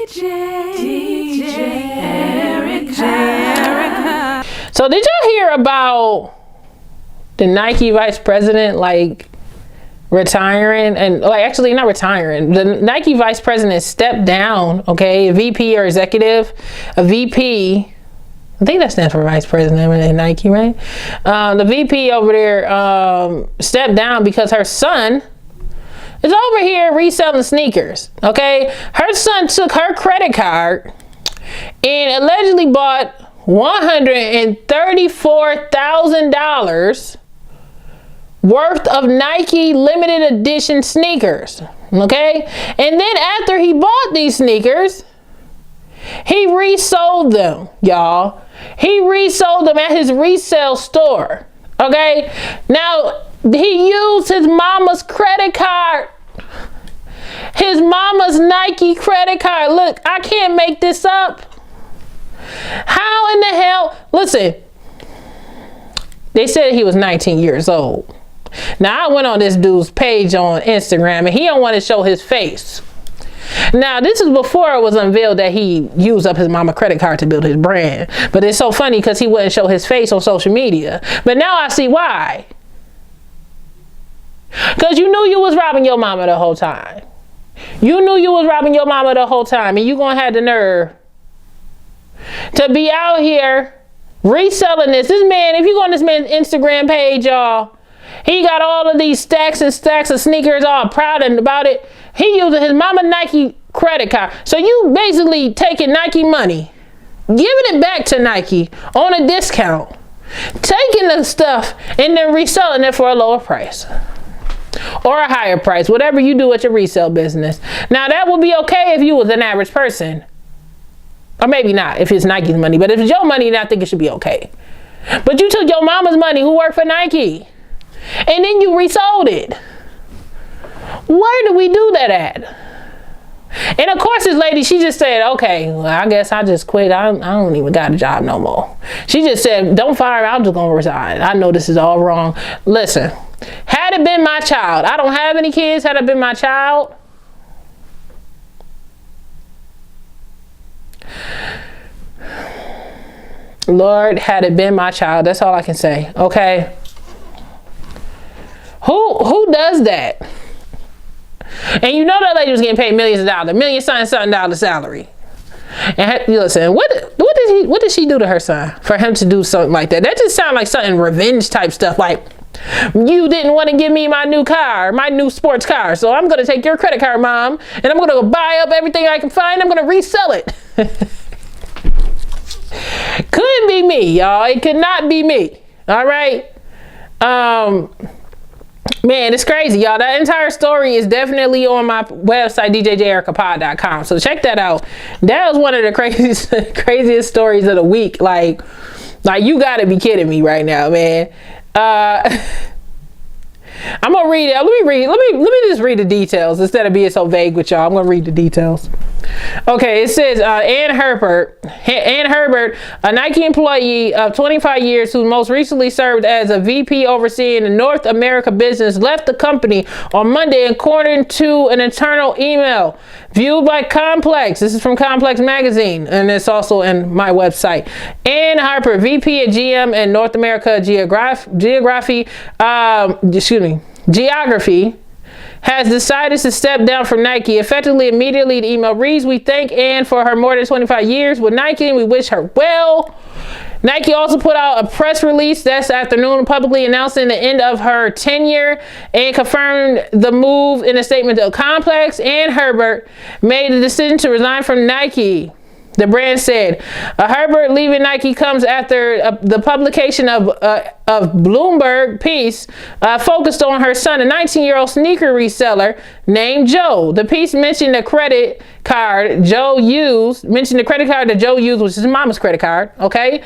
DJ Erica. So did y'all hear about the Nike vice president retiring? And actually not retiring. The Nike vice president stepped down, okay? A VP or executive, a VP. I think that stands for vice president in Nike, right? The VP over there stepped down because her son is over here reselling sneakers, okay? Her son took her credit card and allegedly bought $134,000 worth of Nike limited edition sneakers, okay? And then after he bought these sneakers, he resold them, y'all. He resold them at his resale store, okay? Now, he used his mama's credit card, his mama's Nike credit card. Look, I can't make this up. How in the hell? Listen, they said he was 19 years old. Now, I went on this dude's page on Instagram, and he don't want to show his face. Now, this is before it was unveiled that he used up his mama credit card to build his brand. But it's so funny because he wouldn't show his face on social media. But now I see why. Because you knew you was robbing your mama the whole time. You knew you was robbing your mama the whole time. And you going to have the nerve to be out here reselling this. This man, if you go on this man's Instagram page, y'all, he got all of these stacks and stacks of sneakers, all proud about it. He using his mama Nike credit card. So you basically taking Nike money, giving it back to Nike on a discount, taking the stuff and then reselling it for a lower price or a higher price, whatever you do at your resale business. Now that would be okay if you was an average person, or maybe not if it's Nike's money, but if it's your money, then I think it should be okay. But you took your mama's money who worked for Nike and then you resold it. Where do we do that at? And of course this lady, she just said, okay, well, I guess I just quit. I don't even got a job no more. She just said, don't fire me, I'm just gonna resign. I know this is all wrong. Listen, had it been my child, I don't have any kids, had it been my child, Lord, had it been my child, that's all I can say, okay? Who does that? And you know that lady was getting paid millions of dollars, something dollar salary. And listen, what did she do to her son for him to do something like that? That just sounds like something revenge type stuff. Like, you didn't want to give me my new car, my new sports car, so I'm going to take your credit card, Mom, and I'm going to buy up everything I can find. I'm going to resell it. Couldn't be me, y'all. It could not be me. All right. Man, it's crazy, y'all. That entire story is definitely on my website, djjericapod.com. So check that out. That was one of the craziest stories of the week. Like you gotta be kidding me right now, man. I'm gonna read it. Let me just read the details instead of being so vague with y'all. I'm gonna read the details. Okay, it says Ann Herbert, a Nike employee of 25 years who most recently served as a VP overseeing the North America business, left the company on Monday according to an internal email viewed by Complex. This is from Complex magazine, and it's also in my website. Ann Harper, VP at GM and North America Geography, has decided to step down from Nike. Effectively, immediately, the email reads, "We thank Ann for her more than 25 years with Nike and we wish her well." Nike also put out a press release this afternoon publicly announcing the end of her tenure and confirmed the move in a statement of Complex. Ann Herbert made the decision to resign from Nike. The brand said, Herbert leaving Nike comes after the publication of Bloomberg piece focused on her son, a 19-year-old sneaker reseller named Joe. The piece mentioned the credit card that Joe used, which is his mama's credit card, okay,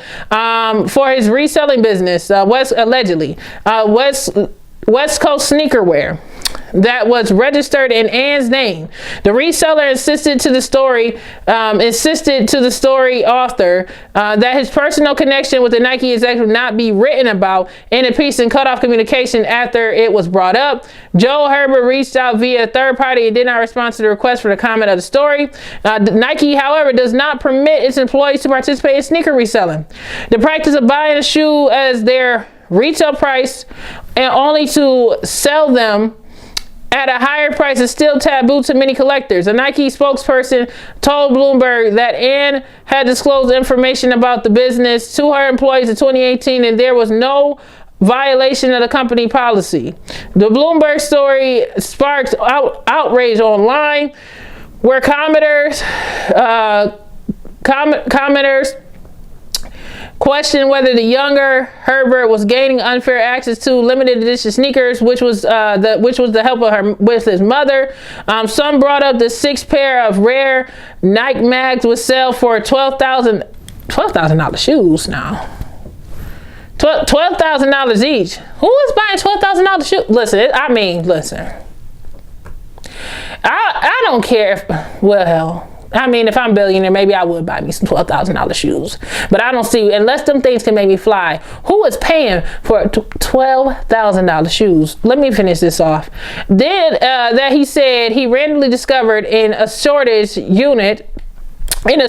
for his reselling business, West Coast sneaker wear. that was registered in Ann's name. The reseller insisted to the story author that his personal connection with the Nike executive not be written about in a piece and cut off communication after it was brought up. Joe Herbert reached out via a third party and did not respond to the request for the comment of the story. Nike, however, does not permit its employees to participate in sneaker reselling. The practice of buying a shoe as their retail price and only to sell them at a higher price is still taboo to many collectors. A Nike spokesperson told Bloomberg that Ann had disclosed information about the business to her employees in 2018 and there was no violation of the company policy. The Bloomberg story sparked outrage online where commenters questioned whether the younger Herbert was gaining unfair access to limited edition sneakers, which was the help of her with his mother. Some brought up the 6 pair of rare Nike mags would sell for $12,000 shoes now. $12,000 each. Who is buying $12,000 shoes? Listen. I don't care if, well, I mean, if I'm a billionaire, maybe I would buy me some $12,000 shoes. But I don't see, unless them things can make me fly, who is paying for $12,000 shoes? Let me finish this off. Then that he said he randomly discovered in a storage unit in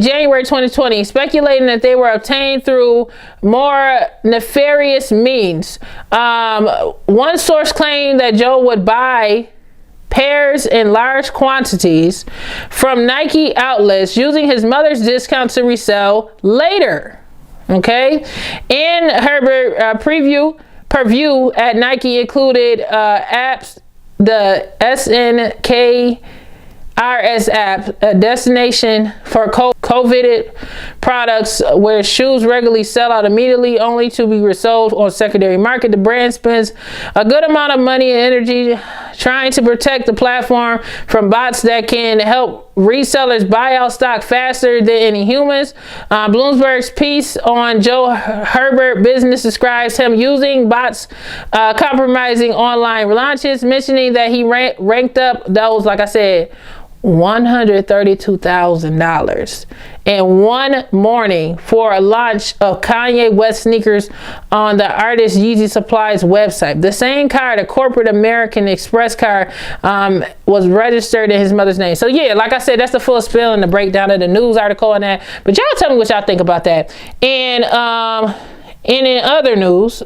January 2020, speculating that they were obtained through more nefarious means. One source claimed that Joe would buy pairs in large quantities from Nike outlets using his mother's discount to resell later. Okay, in her purview at Nike included apps, the SNKRS app, a destination for coveted products where shoes regularly sell out immediately only to be resold on secondary market. The brand spends a good amount of money and energy trying to protect the platform from bots that can help resellers buy out stock faster than any humans. Bloomberg's piece on Joe Herbert business describes him using bots, compromising online launches, mentioning that he ranked up those, like I said, $132,000 in one morning for a launch of Kanye West sneakers on the artist Yeezy Supply's website. The same car, the corporate American Express car, was registered in his mother's name. So yeah, like I said, that's the full spill and the breakdown of the news article and that. But y'all tell me what y'all think about that. And in other news,